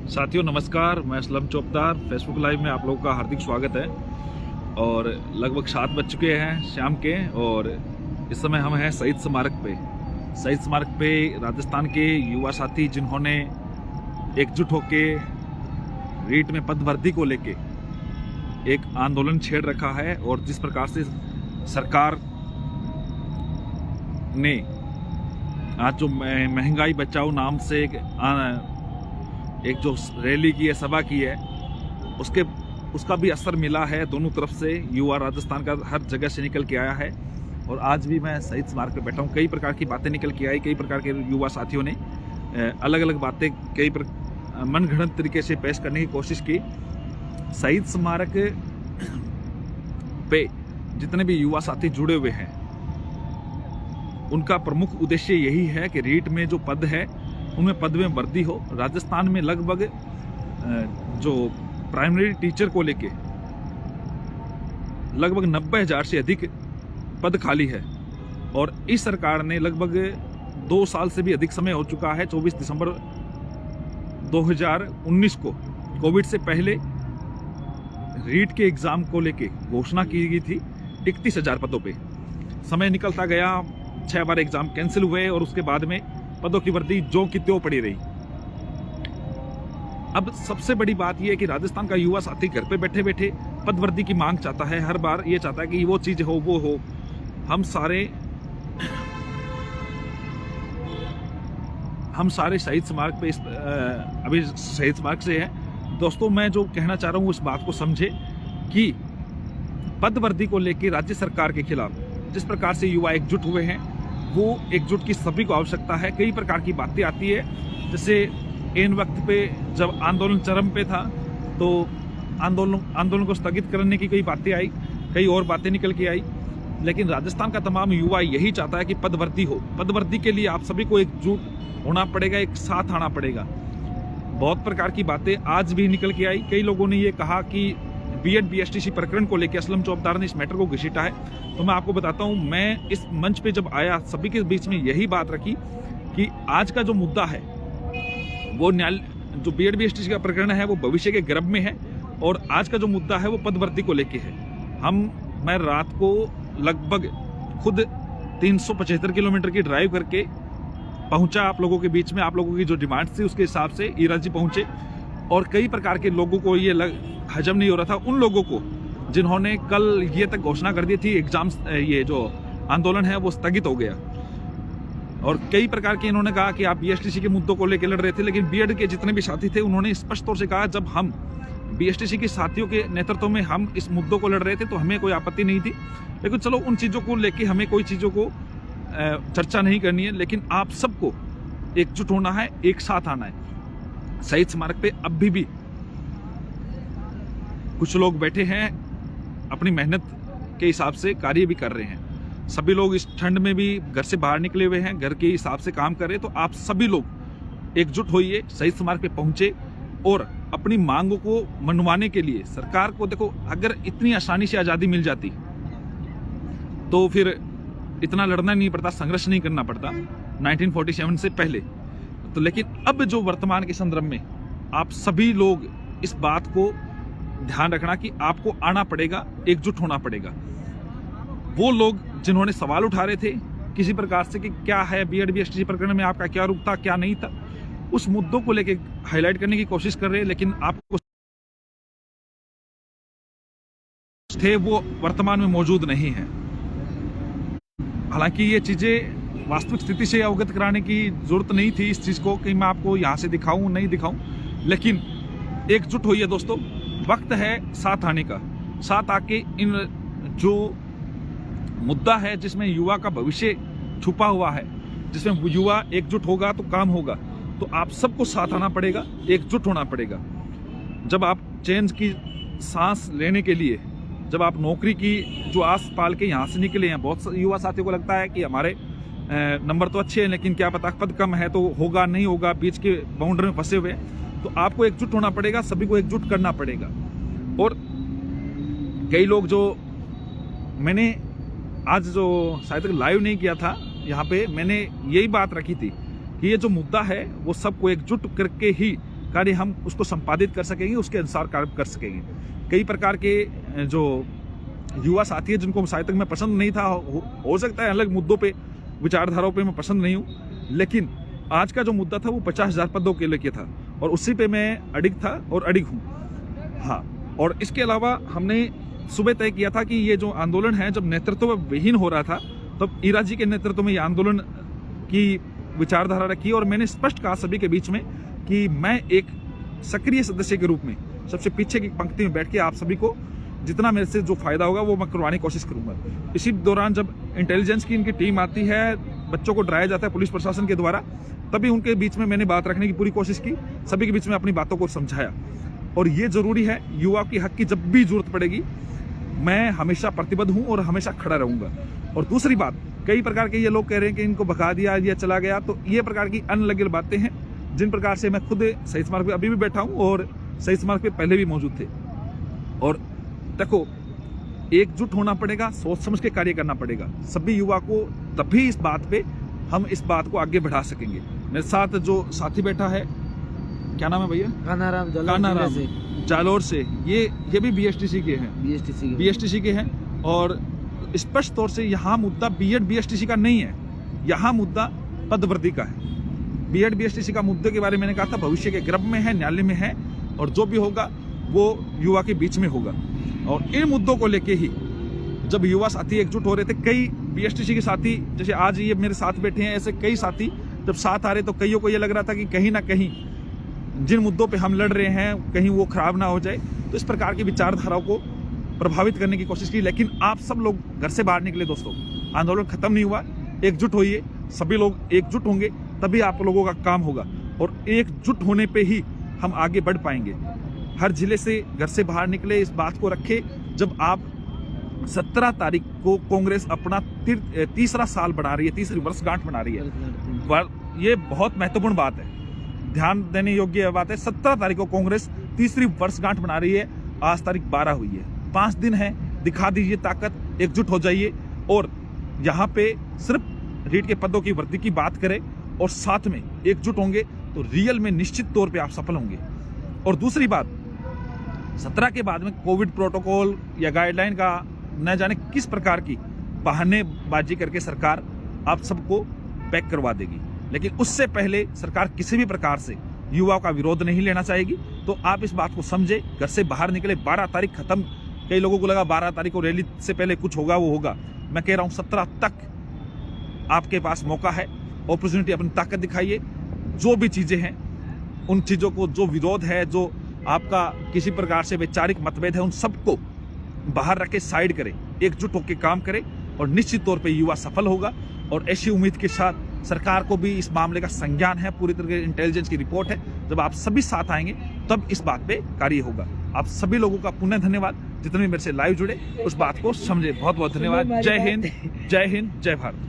साथियों नमस्कार, मैं असलम चौकदार फेसबुक लाइव में आप लोगों का हार्दिक स्वागत है। और लगभग 7 बज चुके हैं शाम के, और इस समय हम हैं शहीद स्मारक पे। शहीद स्मारक पे राजस्थान के युवा साथी जिन्होंने एकजुट होके रीट में पदवर्दी को लेके एक आंदोलन छेड़ रखा है, और जिस प्रकार से सरकार ने आज जो महंगाई बचाओ नाम से एक जो रैली की है, सभा की है, उसका भी असर मिला है दोनों तरफ से। युवा राजस्थान का हर जगह से निकल के आया है, और आज भी मैं शहीद स्मारक पे बैठा हूँ। कई प्रकार की बातें निकल के आई, कई प्रकार के युवा साथियों ने अलग अलग बातें मनगढ़ंत तरीके से पेश करने की कोशिश की। शहीद स्मारक पे जितने भी युवा साथी जुड़े हुए हैं, उनका प्रमुख उद्देश्य यही है कि रीट में जो पद है उनमें पद में वृद्धि हो। राजस्थान में लगभग जो प्राइमरी टीचर को लेके लगभग 90,000 से अधिक पद खाली है, और इस सरकार ने लगभग 2 साल से भी अधिक समय हो चुका है, 24 दिसंबर 2019 को कोविड से पहले रीट के एग्जाम को लेके घोषणा की गई थी 31,000 पदों पे। समय निकलता गया, 6 बार एग्जाम कैंसिल हुए, और उसके बाद में पदों की वृद्धि जो की त्यों पड़ी रही। अब सबसे बड़ी बात यह है कि राजस्थान का युवा साथी घर पे बैठे बैठे पदवृद्धि की मांग चाहता है। हर बार ये चाहता है कि वो चीज हो, वो हो। हम सारे शहीद स्मारक पे अभी शहीद स्मारक से हैं। दोस्तों, मैं जो कहना चाह रहा हूँ उस बात को समझे कि पदवृद्धि को लेकर राज्य सरकार के खिलाफ जिस प्रकार से युवा एकजुट हुए हैं, वो एकजुट की सभी को आवश्यकता है। कई प्रकार की बातें आती है, जैसे इन वक्त पे जब आंदोलन चरम पे था तो आंदोलन को स्थगित करने की कई बातें आई, कई और बातें निकल के आई, लेकिन राजस्थान का तमाम युवा यही चाहता है कि पदवृद्धि हो। पदवृद्धि के लिए आप सभी को एकजुट होना पड़ेगा, एक साथ आना पड़ेगा। बहुत प्रकार की बातें आज भी निकल के आई। कई लोगों ने ये कहा कि बीएड बीएसटीसी प्रकरण को लेकर असलम चौकदार ने इस मैटर को घसीटा है। तो मैं आपको बताता हूं, मैं इस मंच पे जब आया सभी के बीच में यही बात रखी कि आज का जो मुद्दा है वो जो बीएड बीएसटीसी का प्रकरण है वो भविष्य के गर्भ में है, और आज का जो मुद्दा है वो पदवृद्धि को लेके है। मैं रात को लगभग खुद 375 किलोमीटर की ड्राइव करके पहुंचा आप लोगों के बीच में। आप लोगों की जो डिमांड थी उसके हिसाब से ईरा जी पहुंचे, और कई प्रकार के लोगों को ये हजम नहीं हो रहा था। उन लोगों को जिन्होंने कल ये तक घोषणा कर दी थी एग्जाम, ये जो आंदोलन है वो स्थगित हो गया, और कई प्रकार के इन्होंने कहा कि आप बीएसटीसी के मुद्दों को लेकर लड़ रहे थे, लेकिन बीएड के जितने भी साथी थे उन्होंने स्पष्ट तौर से कहा, जब हम बीएसटीसी के साथियों के नेतृत्व में हम इस मुद्दों को लड़ रहे थे तो हमें कोई आपत्ति नहीं थी, लेकिन चलो उन चीज़ों को लेकर हमें कोई चीज़ों को चर्चा नहीं करनी है, लेकिन आप सबको एकजुट होना है, एक साथ आना है। शहीद स्मारक पे अभी भी कुछ लोग बैठे हैं, अपनी मेहनत के हिसाब से कार्य भी कर रहे हैं। सभी लोग इस ठंड में भी घर से बाहर निकले हुए हैं, घर के हिसाब से काम कर रहे हैं। तो आप सभी लोग एकजुट होइए, शहीद स्मारक पे पहुंचे, और अपनी मांगों को मनवाने के लिए सरकार को, देखो अगर इतनी आसानी से आज़ादी मिल जाती तो फिर इतना लड़ना नहीं पड़ता, संघर्ष नहीं करना पड़ता 1947 से पहले। तो लेकिन अब जो वर्तमान के संदर्भ में आप सभी लोग इस बात को ध्यान रखना कि आपको आना पड़ेगा, एकजुट होना पड़ेगा। वो लोग जिन्होंने सवाल उठा रहे थे किसी प्रकार से कि क्या है बीएड बीएसटीसी प्रकरण में आपका क्या रुख था, क्या नहीं था, उस मुद्दों को लेके हाईलाइट करने की कोशिश कर रहे हैं, लेकिन आपको थे वो वर्तमान में मौजूद नहीं है। हालांकि ये चीजें वास्तविक स्थिति से अवगत कराने की जरूरत नहीं थी इस चीज को कि मैं आपको यहां से दिखाऊं नहीं दिखाऊं, लेकिन एकजुट होइए दोस्तों। वक्त है साथ आने का, साथ आके इन जो मुद्दा है जिसमें युवा का भविष्य छुपा हुआ है, जिसमें युवा एकजुट होगा तो काम होगा, तो आप सबको साथ आना पड़ेगा, एकजुट होना पड़ेगा। जब आप चेंज की सांस लेने के लिए, जब आप नौकरी की जो आस पाल के यहाँ से निकले हैं, बहुत युवा साथियों को लगता है कि हमारे नंबर तो अच्छे हैं लेकिन क्या पता पद कम है तो होगा नहीं होगा, बीच के बाउंड्री में फंसे हुए। तो आपको एकजुट होना पड़ेगा, सभी को एकजुट करना पड़ेगा। और कई लोग जो मैंने आज जो शायद लाइव नहीं किया था यहाँ पे, मैंने यही बात रखी थी कि ये जो मुद्दा है वो सबको एकजुट करके ही कार्य हम उसको संपादित कर सकेंगे, उसके अनुसार कार्य कर सकेंगे। कई प्रकार के जो युवा साथी है जिनको शायद तक मैं पसंद नहीं था, हो सकता है अलग मुद्दों पे, विचारधाराओं पे मैं पसंद नहीं हूँ, लेकिन आज का जो मुद्दा था वो 50,000 पदों के लेके था और उसी पे मैं अडिग था और अडिग हूँ। हाँ, और इसके अलावा हमने सुबह तय किया था कि ये जो आंदोलन है, जब नेतृत्व विहीन हो रहा था तब ईरा जी के नेतृत्व में ये आंदोलन की विचारधारा रखी और मैंने स्पष्ट कहा सभी के बीच में कि मैं एक सक्रिय सदस्य के रूप में सबसे पीछे की पंक्ति में बैठ के आप सभी को जितना मेरे से जो फायदा होगा वो मैं करवाने की कोशिश करूंगा। इसी दौरान जब इंटेलिजेंस की इनकी टीम आती है, बच्चों को डराया जाता है पुलिस प्रशासन के द्वारा, तभी उनके बीच में मैंने बात रखने की पूरी कोशिश की, सभी के बीच में अपनी बातों को समझाया। और ये जरूरी है, युवा की हक की जब भी जरूरत पड़ेगी मैं हमेशा प्रतिबद्ध हूं और हमेशा खड़ा रहूंगा। और दूसरी बात, कई प्रकार के ये लोग कह रहे हैं कि इनको भगा दिया, ये चला गया, तो ये प्रकार की अनलगल बातें हैं जिन प्रकार से मैं खुद शहीद स्मारक पे अभी भी बैठा हूं और शहीद स्मारक पे पहले भी मौजूद थे। और देखो, एकजुट होना पड़ेगा, सोच समझ के कार्य करना पड़ेगा सभी युवा को, तभी इस बात पे हम इस बात को आगे बढ़ा सकेंगे। मेरे साथ जो साथी बैठा है, क्या नाम है भैया? कानाराम जालोर से। ये भी बीएसटीसी के हैं, बीएसटीसी के हैं। और स्पष्ट तौर से यहाँ मुद्दा बीएड बीएसटीसी का नहीं है, यहाँ मुद्दा पदवृद्धि का है। बीएड बीएसटीसी का मुद्दे के बारे में मैंने कहा था भविष्य के गर्भ में है, न्यायालय में है, और जो भी होगा वो युवा के बीच में होगा। और इन मुद्दों को लेके ही जब युवा साथी एकजुट हो रहे थे, कई बीएसटीसी के साथी, जैसे आज ये मेरे साथ बैठे हैं, ऐसे कई साथी जब साथ आ रहे तो कईयों को ये लग रहा था कि कहीं ना कहीं जिन मुद्दों पे हम लड़ रहे हैं कहीं वो खराब ना हो जाए, तो इस प्रकार की विचारधाराओं को प्रभावित करने की कोशिश की। लेकिन आप सब लोग घर से बाहर निकले दोस्तों, आंदोलन खत्म नहीं हुआ, एकजुट होइए, सभी लोग एकजुट होंगे तभी आप लोगों का काम होगा और एकजुट होने पे ही हम आगे बढ़ पाएंगे। हर जिले से घर से बाहर निकले, इस बात को रखे, जब आप 17 तारीख को कांग्रेस अपना तीसरा साल बना रही है, तीसरी वर्षगांठ बना रही है, ये बहुत महत्वपूर्ण बात है, ध्यान देने योग्य बात है। 17 तारीख को कांग्रेस तीसरी वर्षगांठ बना रही है, आज तारीख 12 हुई है, 5 दिन है, दिखा दीजिए ताकत, एकजुट हो जाइए और यहाँ पे सिर्फ रीट के पदों की वृद्धि की बात करें और साथ में एकजुट होंगे तो रियल में निश्चित तौर पे आप सफल होंगे। और दूसरी बात, 17 के बाद में कोविड प्रोटोकॉल या गाइडलाइन का न जाने किस प्रकार की बहानेबाजी करके सरकार आप सबको पैक करवा देगी, लेकिन उससे पहले सरकार किसी भी प्रकार से युवाओं का विरोध नहीं लेना चाहेगी। तो आप इस बात को समझे, घर से बाहर निकले, 12 तारीख खत्म, कई लोगों को लगा 12 तारीख को रैली से पहले कुछ होगा, वो होगा, मैं कह रहा हूं 17 तक आपके पास मौका है, अपॉर्चुनिटी, अपनी ताकत दिखाइए। जो भी चीजें हैं उन चीजों को, जो विरोध है, जो आपका किसी प्रकार से वैचारिक मतभेद है, उन सबको बाहर रखे, साइड करें, एकजुट होकर काम करें और निश्चित तौर पे युवा सफल होगा। और ऐसी उम्मीद के साथ सरकार को भी इस मामले का संज्ञान है, पूरी तरह इंटेलिजेंस की रिपोर्ट है, जब आप सभी साथ आएंगे तब इस बात पे कार्य होगा। आप सभी लोगों का पुनः धन्यवाद, जितने भी मेरे से लाइव जुड़े उस बात को समझे, बहुत बहुत धन्यवाद। जय हिंद, जय हिंद, जय भारत।